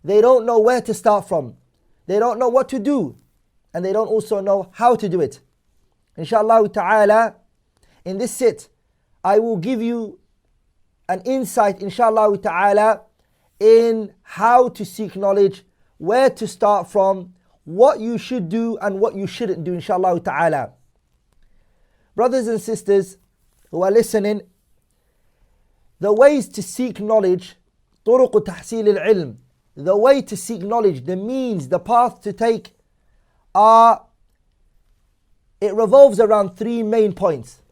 they don't know where to start from. They don't know what to do. And they don't also know how to do it. Inshallah ta'ala, in this sit, I will give you an insight, inshallah ta'ala, in how to seek knowledge, where to start from, what you should do and what you shouldn't do, inshallah ta'ala. Brothers and sisters who are listening, the ways to seek knowledge, طرق تحصيل العلم, the way to seek knowledge, the means, the path to take it revolves around three main points.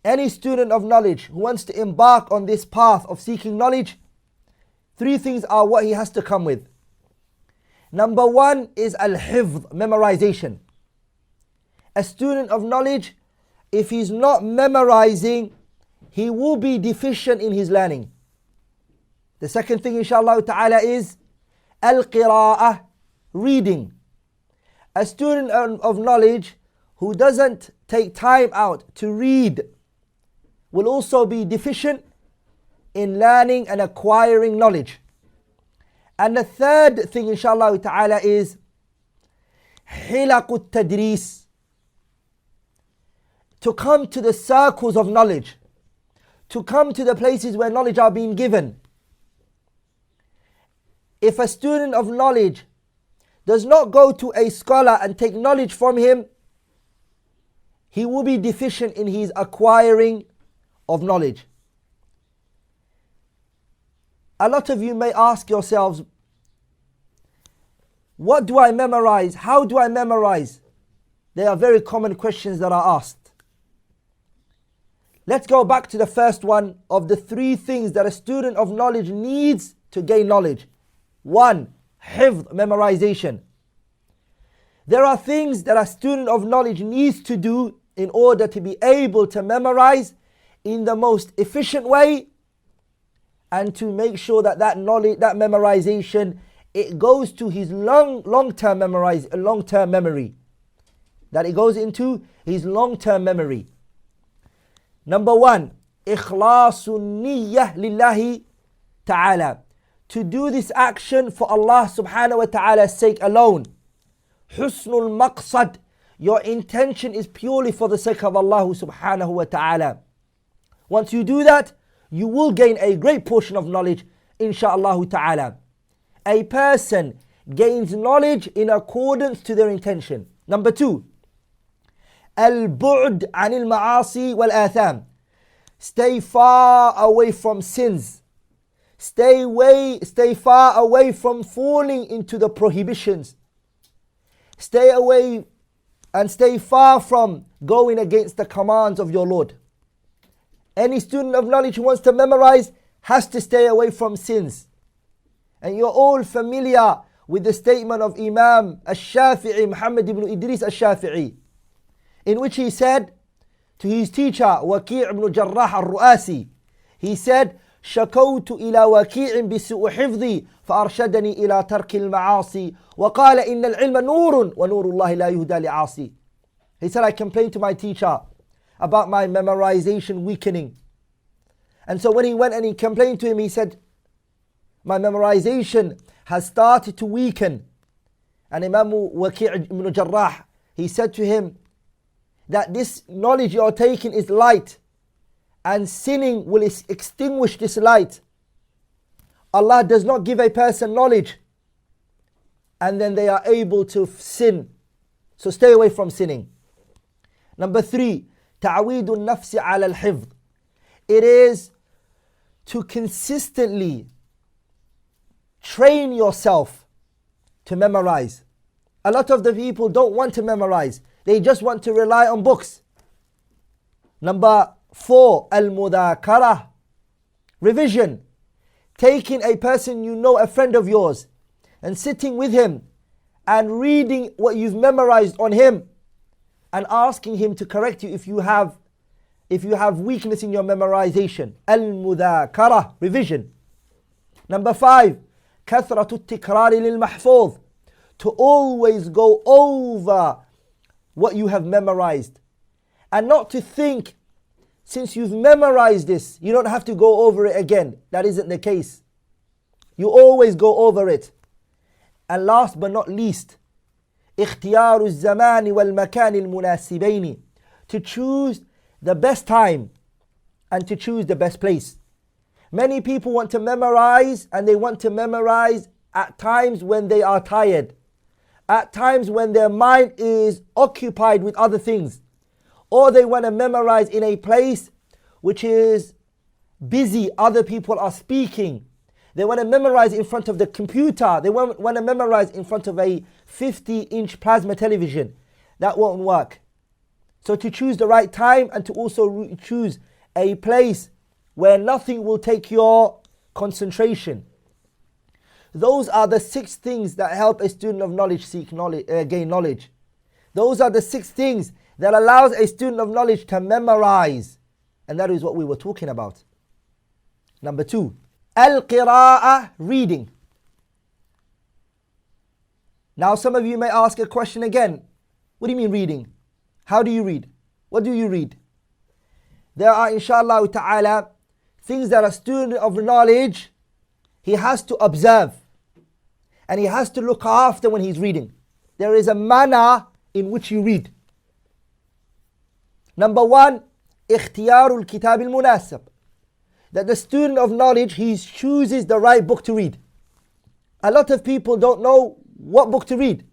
Any student of knowledge who wants to embark on this path of seeking knowledge, three things are what he has to come with. Number one is al-hifz, memorization. A student of knowledge, if he's not memorizing, he will be deficient in his learning. The second thing, inshallah ta'ala, is al-qira'ah, reading. A student of knowledge who doesn't take time out to read will also be deficient in learning and acquiring knowledge. And the third thing, inshallah ta'ala, is hilaqut tadris, to come to the circles of knowledge, to come to the places where knowledge are being given. If a student of knowledge does not go to a scholar and take knowledge from him, he will be deficient in his acquiring of knowledge. A lot of you may ask yourselves, what do I memorize? How do I memorize? They are very common questions that are asked. Let's go back to the first one of the three things that a student of knowledge needs to gain knowledge. One, hifz, memorization. There are things that a student of knowledge needs to do in order to be able to memorize in the most efficient way, and to make sure that that knowledge, that memorization, it goes to his long-term memory. That it goes into his long-term memory. Number one, ikhlasun niyyah lillahi ta'ala. To do this action for Allah subhanahu wa ta'ala's sake alone. Husnul maqsad. Your intention is purely for the sake of Allah subhanahu wa ta'ala. Once you do that, you will gain a great portion of knowledge, insha'Allah ta'ala. A person gains knowledge in accordance to their intention. Number two, al-bu'd anil ma'asi wal atham. Stay far away from sins. Stay far away from falling into the prohibitions. Stay away and stay far from going against the commands of your Lord. Any student of knowledge who wants to memorize has to stay away from sins. And you're all familiar with the statement of Imam al-Shafi'i, Muhammad ibn Idris al-Shafi'i, in which he said to his teacher, Waki' ibn Jarrah al-Ru'asi, he said, شكوت إلى وكيع بسوء حفظي فأرشدني إلى ترك المعاصي وقال إن العلم نور ونور الله لا يهدى لعاصي. He said, I complained to my teacher about my memorization weakening. And so when he went and he complained to him, he said, my memorization has started to weaken. And Imam Waki' ibn Jarrah, he said to him that this knowledge you are taking is light, and sinning will extinguish this light. Allah does not give a person knowledge and then they are able to sin. So stay away from sinning. Number three, تعويد النفس على الحفظ. It is to consistently train yourself to memorize. A lot of the people don't want to memorize. They just want to rely on books. Number four, al-mudhakara, revision. Taking a person you know, a friend of yours, and sitting with him and reading what you've memorized on him and asking him to correct you if you have weakness in your memorization. Al-mudhakara, revision. Number five, كثرة التكرار للمحفوظ, to always go over what you have memorized, and not to think, since you've memorized this, you don't have to go over it again. That isn't the case. You always go over it. And last but not least, اختيار الزمان والمكان المناسبين, to choose the best time and to choose the best place. Many people want to memorize, and they want to memorize at times when they are tired, at times when their mind is occupied with other things, or they want to memorize in a place which is busy, other people are speaking. They want to memorize in front of the computer. They want to memorize in front of a 50-inch plasma television. That won't work. So to choose the right time and to also choose a place where nothing will take your concentration. Those are the 6 things that help a student of knowledge gain knowledge. Those are the 6 things that allows a student of knowledge to memorize. And that is what we were talking about. Number 2, al-qira'ah, reading. Now some of you may ask a question again. What do you mean reading? How do you read? What do you read? There are, inshallah ta'ala, things that a student of knowledge, he has to observe. And he has to look after when he's reading. There is a manner in which you read. Number 1, اختيار الكتاب المناسب. That the student of knowledge, he chooses the right book to read. A lot of people don't know what book to read.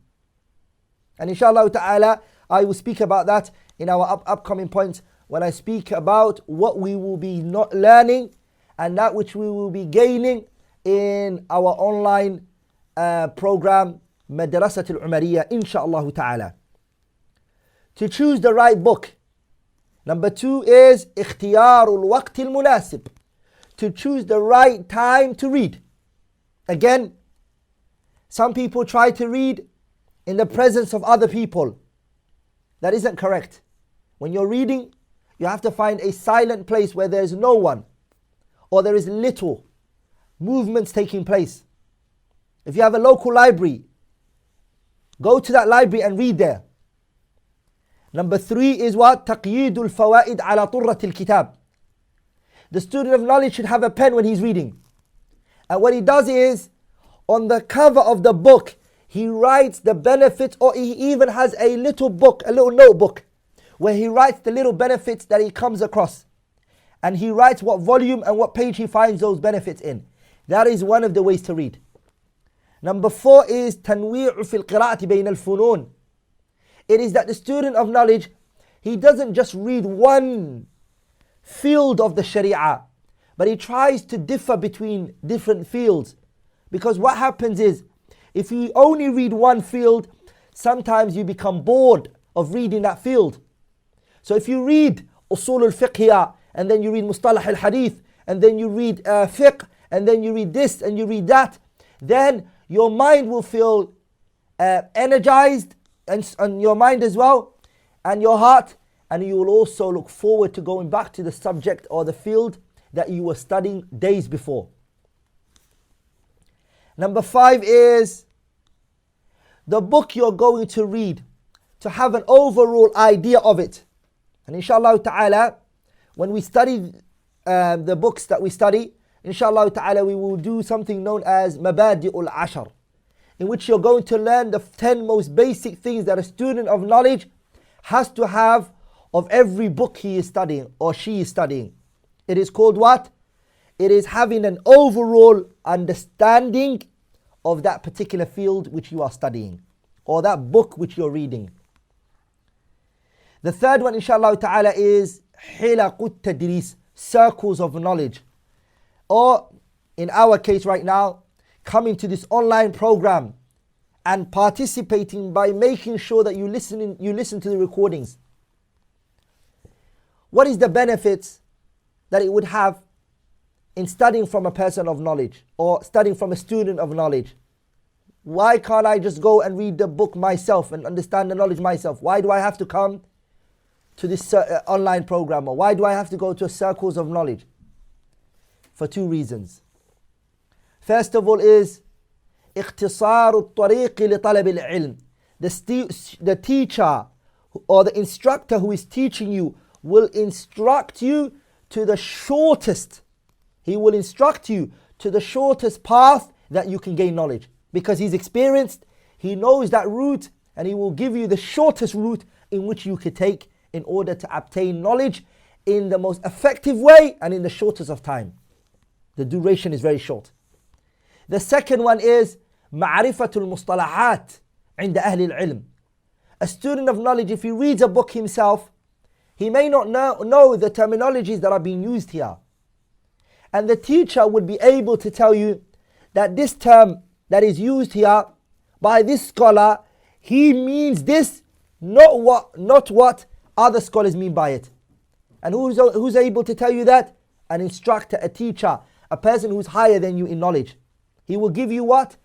And inshallah ta'ala, I will speak about that in our upcoming points when I speak about what we will be not learning and that which we will be gaining in our online program, Madrasat al-Umariyah, inshallah ta'ala. To choose the right book. Number 2 is اختيار الوقت المناسب. To choose the right time to read. Again, some people try to read in the presence of other people. That isn't correct. When you're reading, you have to find a silent place where there is no one, or there is little movements taking place. If you have a local library, go to that library and read there. Number 3 is what? تقييد الفوائد على طرة الكتاب. The student of knowledge should have a pen when he's reading. And what he does is, on the cover of the book, he writes the benefits, or he even has a little book, a little notebook, where he writes the little benefits that he comes across. And he writes what volume and what page he finds those benefits in. That is one of the ways to read. Number 4 is تنويع في القراءة بين الفنون. It is that the student of knowledge, he doesn't just read one field of the Sharia, but he tries to differ between different fields. Because what happens is, if you only read one field, sometimes you become bored of reading that field. So if you read usul al-fiqh, and then you read mustalah al-hadith, and then you read fiqh, and then you read this and you read that, then your mind will feel energized, and your mind as well, and your heart, and you will also look forward to going back to the subject or the field that you were studying days before. Number 5 is the book you're going to read, to have an overall idea of it. And inshallah ta'ala, when we study the books that we study, inshallah ta'ala, we will do something known as Mabadi'ul Ashar, in which you're going to learn the 10 most basic things that a student of knowledge has to have of every book he is studying or she is studying. It is called what? It is having an overall understanding of that particular field which you are studying, or that book which you're reading. The third one, inshallah ta'ala, is hilaqut tadris, circles of knowledge. Or, in our case right now, coming to this online program and participating by making sure that you listen to the recordings. What is the benefits that it would have in studying from a person of knowledge or studying from a student of knowledge? Why can't I just go and read the book myself and understand the knowledge myself? Why do I have to come to this online program? Or why do I have to go to circles of knowledge? For 2 reasons. First of all is اختصار الطريق لطلب العلم. The teacher or the instructor who is teaching you will instruct you to the shortest. He will instruct you to the shortest path that you can gain knowledge. because he's experienced, he knows that route, and he will give you the shortest route in which you could take in order to obtain knowledge in the most effective way and in the shortest of time. The duration is very short. The second one is معرفة المصطلحات عند أهل العلم. A student of knowledge, if he reads a book himself, he may not know the terminologies that are being used here. And the teacher would be able to tell you that this term that is used here by this scholar, he means this, not what other scholars mean by it. And who's able to tell you that? An instructor, a teacher, a person who's higher than you in knowledge. He will give you what?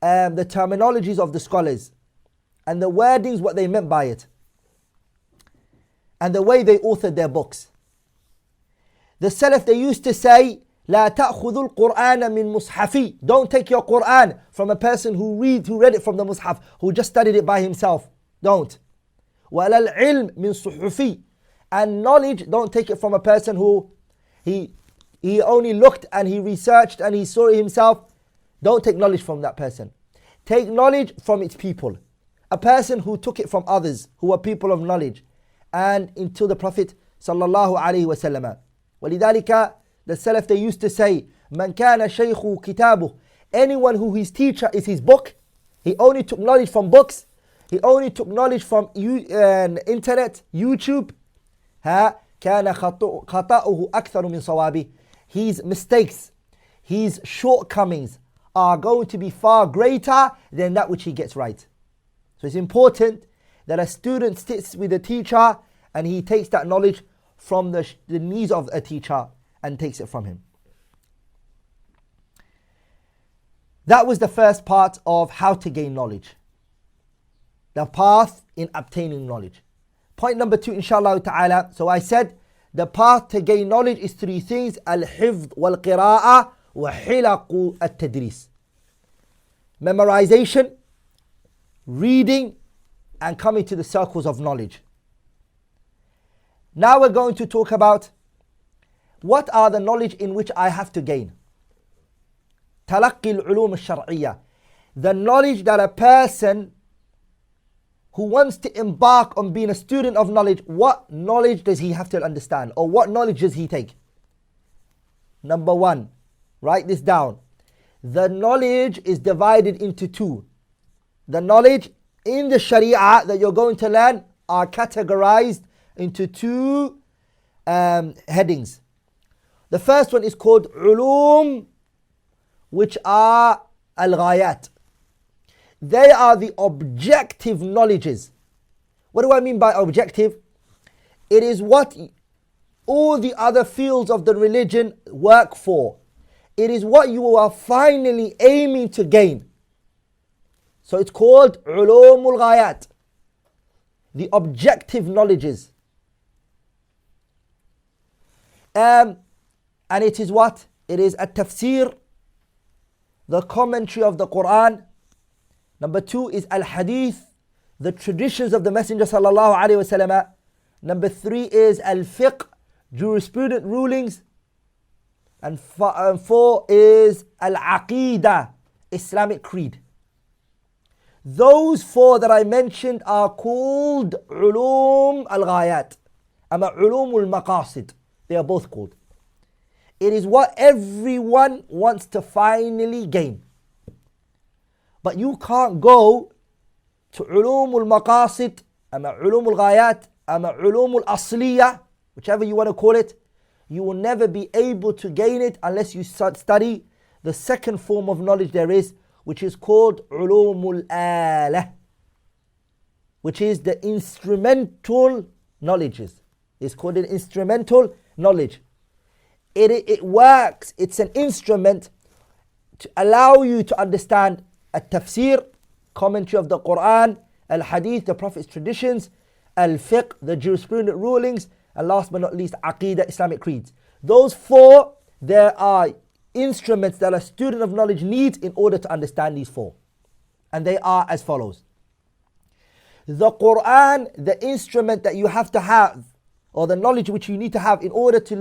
The terminologies of the scholars and the wordings, what they meant by it, and the way they authored their books. The Salaf, they used to say, لا تأخذوا القرآن من مصحفي. Don't take your Quran from a person who read it from the Mus'haf, who just studied it by himself. Don't. ولا العلم من صحفي. And knowledge, don't take it from a person who he only looked and he researched and he saw it himself. Don't take knowledge from that person. Take knowledge from its people. A person who took it from others, who are people of knowledge. And until the Prophet sallallahu alaihi wasallam. ولذلك, the Salaf, they used to say, من كان شيخ كتابه. Anyone who his teacher is his book, he only took knowledge from books, he only took knowledge from internet, YouTube, كان خطأه أكثر من صوابه. His mistakes, his shortcomings are going to be far greater than that which he gets right. So it's important that a student sits with a teacher and he takes that knowledge from the knees of a teacher and takes it from him. That was the first part of how to gain knowledge. The path in obtaining knowledge. Point number 2, inshallah ta'ala. So I said the path to gain knowledge is 3 things: al-hifd wal-qira'a wa hilaqu at-tadris. Memorization, reading, and coming to the circles of knowledge. Now we're going to talk about what are the knowledge in which I have to gain. تلقي العلوم الشرعية. The knowledge that a person who wants to embark on being a student of knowledge, what knowledge does he have to understand, or what knowledge does he take? Number 1, write this down. The knowledge is divided into 2. The knowledge in the Sharia that you're going to learn are categorized into 2 headings. The first one is called ulum, which are al-ghayat. They are the objective knowledges. What do I mean by objective? It is what all the other fields of the religion work for. It is what you are finally aiming to gain. So it's called ulumul ghayat, the objective knowledges. And it is what? It is at-tafsir, the commentary of the Quran. Number 2 is al-hadith, the traditions of the Messenger sallallahu alaihi wasallam. Number 3 is al-fiqh, jurisprudent rulings. And 4 is al-aqidah, Islamic creed. Those 4 that I mentioned are called ulum al-ghayat, ama ulum al-maqasid. They are both called. It is what everyone wants to finally gain. But you can't go to ulum al-maqasid, ama ulum al-ghayat, ama ulum al-asliyah, whichever you want to call it. You will never be able to gain it unless you study the second form of knowledge there is, which is called ulumul alah, which is the instrumental knowledges. It's called an instrumental knowledge. It works, it's an instrument to allow you to understand al-tafsir, commentary of the Quran, al-hadith, the Prophet's traditions, al-fiqh, the jurisprudent rulings, and last but not least, aqidah, Islamic creeds. Those 4, there are instruments that a student of knowledge needs in order to understand these 4. And they are as follows. The Quran, the instrument that you have to have, or the knowledge which you need to have in order to